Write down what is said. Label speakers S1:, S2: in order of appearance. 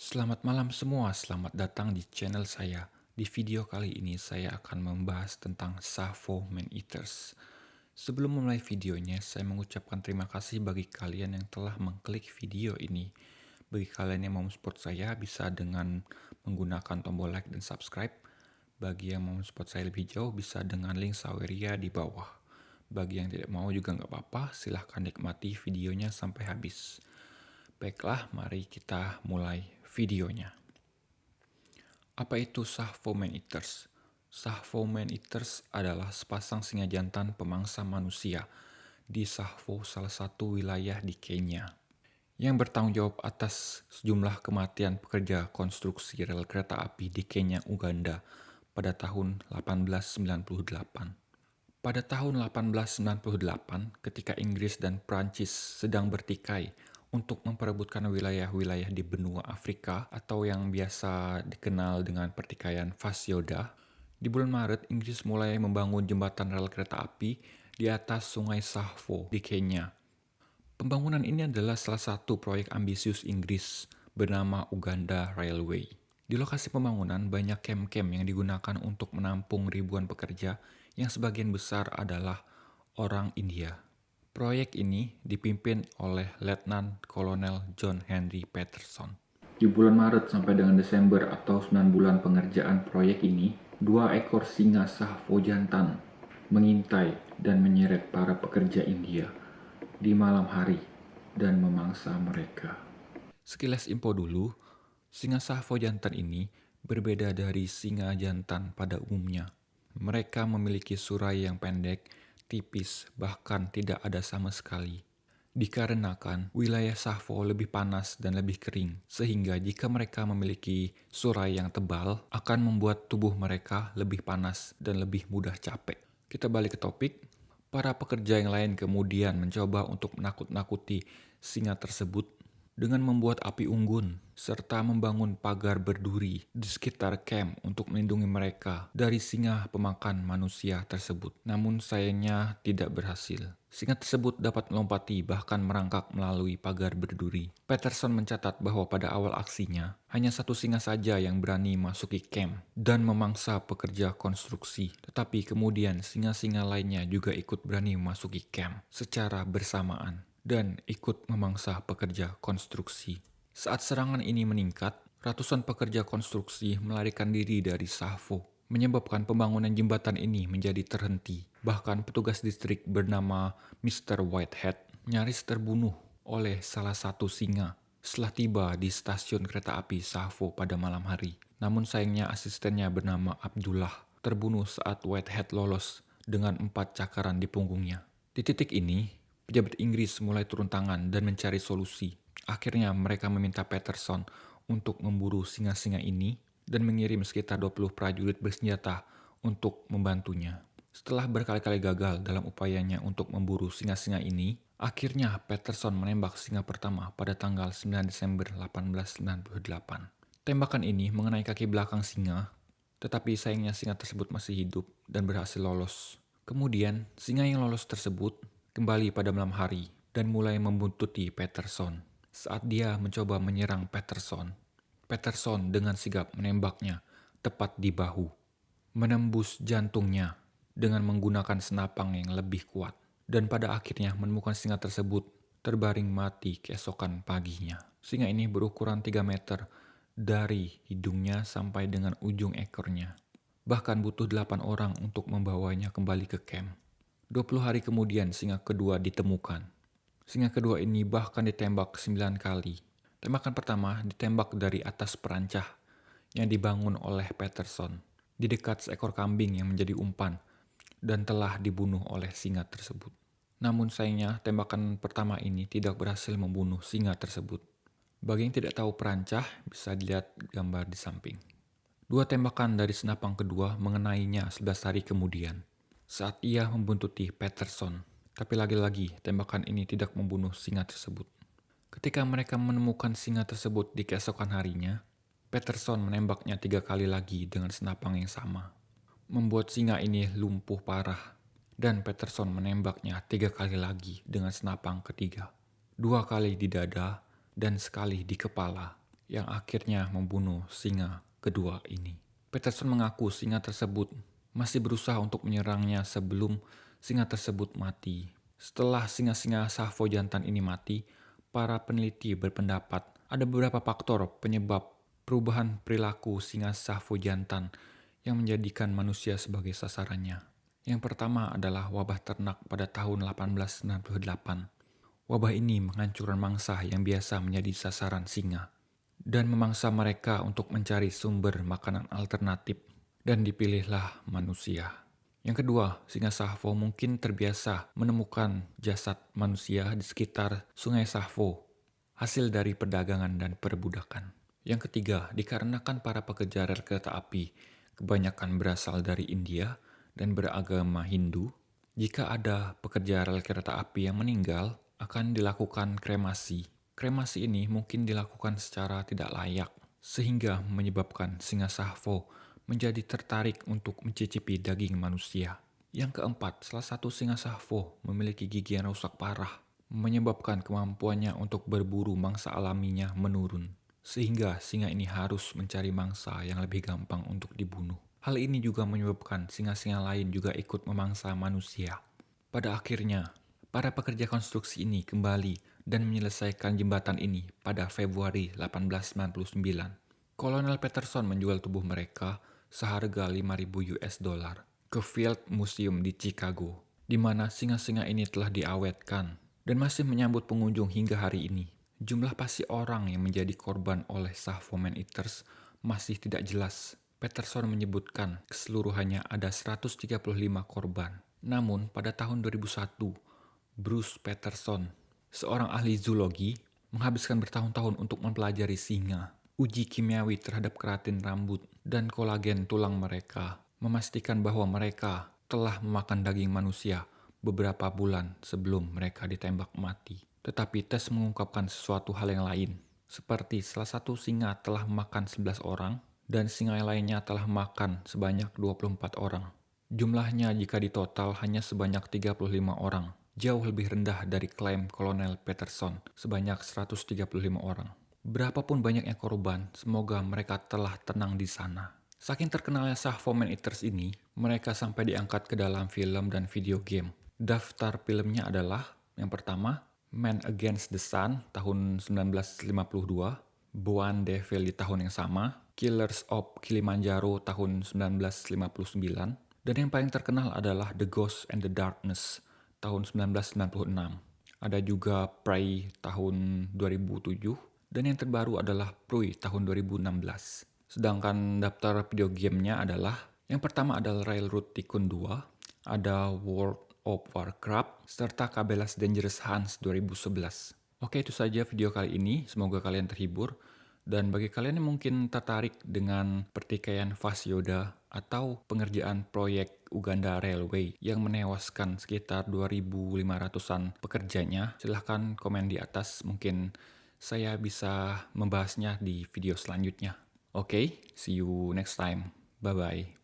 S1: Selamat malam semua, selamat datang di channel saya. Di video kali ini saya akan membahas tentang Sappho Man-Eaters. Sebelum memulai videonya, saya mengucapkan terima kasih bagi kalian yang telah mengklik video ini. Bagi kalian yang mau support saya, bisa dengan menggunakan tombol like dan subscribe. Bagi yang mau support saya lebih jauh, bisa dengan link Saweria di bawah. Bagi yang tidak mau juga nggak apa-apa, silahkan nikmati videonya sampai habis. Baiklah, mari kita mulai videonya. Apa itu Sappho Man-Eaters? Sappho Man-Eaters adalah sepasang singa jantan pemangsa manusia di Sappho, salah satu wilayah di Kenya, yang bertanggung jawab atas sejumlah kematian pekerja konstruksi rel kereta api di Kenya, Uganda pada tahun 1898. Pada tahun 1898, ketika Inggris dan Prancis sedang bertikai untuk memperebutkan wilayah-wilayah di benua Afrika atau yang biasa dikenal dengan pertikaian Fasyoda, di bulan Maret Inggris mulai membangun jembatan rel kereta api di atas Sungai Sappho di Kenya. Pembangunan ini adalah salah satu proyek ambisius Inggris bernama Uganda Railway. Di lokasi pembangunan banyak kem-kem yang digunakan untuk menampung ribuan pekerja yang sebagian besar adalah orang India. Proyek ini dipimpin oleh Letnan Kolonel John Henry Patterson. Di bulan Maret sampai dengan Desember atau 9 bulan pengerjaan proyek ini, 2 ekor singa Sappho jantan mengintai dan menyeret para pekerja India di malam hari dan memangsa mereka. Sekilas info dulu, singa Sappho jantan ini berbeda dari singa jantan pada umumnya. Mereka memiliki surai yang pendek, tipis, bahkan tidak ada sama sekali. Dikarenakan wilayah Sappho lebih panas dan lebih kering, sehingga jika mereka memiliki surai yang tebal, akan membuat tubuh mereka lebih panas dan lebih mudah capek. Kita balik ke topik. Para pekerja yang lain kemudian mencoba untuk menakut-nakuti singa tersebut dengan membuat api unggun serta membangun pagar berduri di sekitar camp untuk melindungi mereka dari singa pemakan manusia tersebut. Namun sayangnya tidak berhasil. Singa tersebut dapat melompati bahkan merangkak melalui pagar berduri. Patterson mencatat bahwa pada awal aksinya, hanya satu singa saja yang berani masuki camp dan memangsa pekerja konstruksi. Tetapi kemudian singa-singa lainnya juga ikut berani memasuki camp secara bersamaan dan ikut memangsa pekerja konstruksi. Saat serangan ini meningkat, ratusan pekerja konstruksi melarikan diri dari Sappho, menyebabkan pembangunan jembatan ini menjadi terhenti. Bahkan petugas distrik bernama Mr. Whitehead nyaris terbunuh oleh salah satu singa setelah tiba di stasiun kereta api Sappho pada malam hari. Namun sayangnya asistennya bernama Abdullah terbunuh saat Whitehead lolos dengan 4 cakaran di punggungnya. Di titik ini, pejabat Inggris mulai turun tangan dan mencari solusi. Akhirnya mereka meminta Patterson untuk memburu singa-singa ini dan mengirim sekitar 20 prajurit bersenjata untuk membantunya. Setelah berkali-kali gagal dalam upayanya untuk memburu singa-singa ini, akhirnya Patterson menembak singa pertama pada tanggal 9 Desember 1898. Tembakan ini mengenai kaki belakang singa, tetapi sayangnya singa tersebut masih hidup dan berhasil lolos. Kemudian, singa yang lolos tersebut kembali pada malam hari dan mulai membuntuti Patterson. Saat dia mencoba menyerang Patterson, Patterson dengan sigap menembaknya tepat di bahu, menembus jantungnya dengan menggunakan senapang yang lebih kuat, dan pada akhirnya menemukan singa tersebut terbaring mati keesokan paginya. Singa ini berukuran 3 meter dari hidungnya sampai dengan ujung ekornya. Bahkan butuh 8 orang untuk membawanya kembali ke camp. 20 hari kemudian singa kedua ditemukan. Singa kedua ini bahkan ditembak 9 kali. Tembakan pertama ditembak dari atas perancah yang dibangun oleh Patterson di dekat seekor kambing yang menjadi umpan dan telah dibunuh oleh singa tersebut. Namun sayangnya tembakan pertama ini tidak berhasil membunuh singa tersebut. Bagi yang tidak tahu perancah, bisa dilihat gambar di samping. 2 tembakan dari senapang kedua mengenainya 11 hari kemudian saat ia membuntuti Patterson. Tapi lagi-lagi tembakan ini tidak membunuh singa tersebut. Ketika mereka menemukan singa tersebut di keesokan harinya, Patterson menembaknya 3 kali lagi dengan senapang yang sama, membuat singa ini lumpuh parah. Dan Patterson menembaknya 3 kali lagi dengan senapang ketiga, 2 kali di dada dan sekali di kepala. yang akhirnya membunuh singa kedua ini. Peterson mengaku singa tersebut masih berusaha untuk menyerangnya sebelum singa tersebut mati. Setelah singa-singa Tsavo jantan ini mati, para peneliti berpendapat ada beberapa faktor penyebab perubahan perilaku singa Tsavo jantan yang menjadikan manusia sebagai sasarannya. Yang pertama adalah wabah ternak pada tahun 1898. Wabah ini menghancurkan mangsa yang biasa menjadi sasaran singa dan memangsa mereka untuk mencari sumber makanan alternatif, dan dipilihlah manusia. Yang kedua, singa Tsavo mungkin terbiasa menemukan jasad manusia di sekitar sungai Tsavo, hasil dari perdagangan dan perbudakan. Yang ketiga, dikarenakan para pekerja rel kereta api kebanyakan berasal dari India dan beragama Hindu, jika ada pekerja rel kereta api yang meninggal, akan dilakukan kremasi. Kremasi ini mungkin dilakukan secara tidak layak, sehingga menyebabkan singa Tsavo menjadi tertarik untuk mencicipi daging manusia. Yang keempat, salah satu singa Tsavo memiliki gigi yang rusak parah, menyebabkan kemampuannya untuk berburu mangsa alaminya menurun, sehingga singa ini harus mencari mangsa yang lebih gampang untuk dibunuh. Hal ini juga menyebabkan singa-singa lain juga ikut memangsa manusia. Pada akhirnya, para pekerja konstruksi ini kembali dan menyelesaikan jembatan ini pada Februari 1899. Kolonel Peterson menjual tubuh mereka seharga 5.000 US dollar ke Field Museum di Chicago, di mana singa-singa ini telah diawetkan dan masih menyambut pengunjung hingga hari ini. Jumlah pasti orang yang menjadi korban oleh Tsavo man-eaters masih tidak jelas. Peterson menyebutkan keseluruhannya ada 135 korban. Namun pada tahun 2001, Bruce Peterson, seorang ahli zoologi, menghabiskan bertahun-tahun untuk mempelajari singa. Uji kimiawi terhadap keratin rambut dan kolagen tulang mereka memastikan bahwa mereka telah memakan daging manusia beberapa bulan sebelum mereka ditembak mati. Tetapi tes mengungkapkan sesuatu hal yang lain, seperti salah satu singa telah memakan 11 orang dan singa lainnya telah makan sebanyak 24 orang. Jumlahnya jika ditotal hanya sebanyak 35 orang, jauh lebih rendah dari klaim Kolonel Peterson sebanyak 135 orang. Berapapun banyaknya korban, semoga mereka telah tenang di sana. Saking terkenalnya Tsavo man-eaters ini, mereka sampai diangkat ke dalam film dan video game. Daftar filmnya adalah, yang pertama, Man Against the Sun tahun 1952, Boan Devil di tahun yang sama, Killers of Kilimanjaro tahun 1959, dan yang paling terkenal adalah The Ghost and the Darkness tahun 1996. Ada juga Prey tahun 2007, dan yang terbaru adalah Prey tahun 2016. Sedangkan daftar video gamenya adalah, yang pertama adalah Railroad Tycoon 2, ada World of Warcraft, serta Cabela's Dangerous Hunts 2011. Oke, itu saja video kali ini. Semoga kalian terhibur. Dan bagi kalian yang mungkin tertarik dengan pertikaian Fas Yoda atau pengerjaan proyek Uganda Railway yang menewaskan sekitar 2.500-an pekerjanya, silahkan komen di atas. Mungkin saya bisa membahasnya di video selanjutnya. Oke, see you next time. Bye-bye.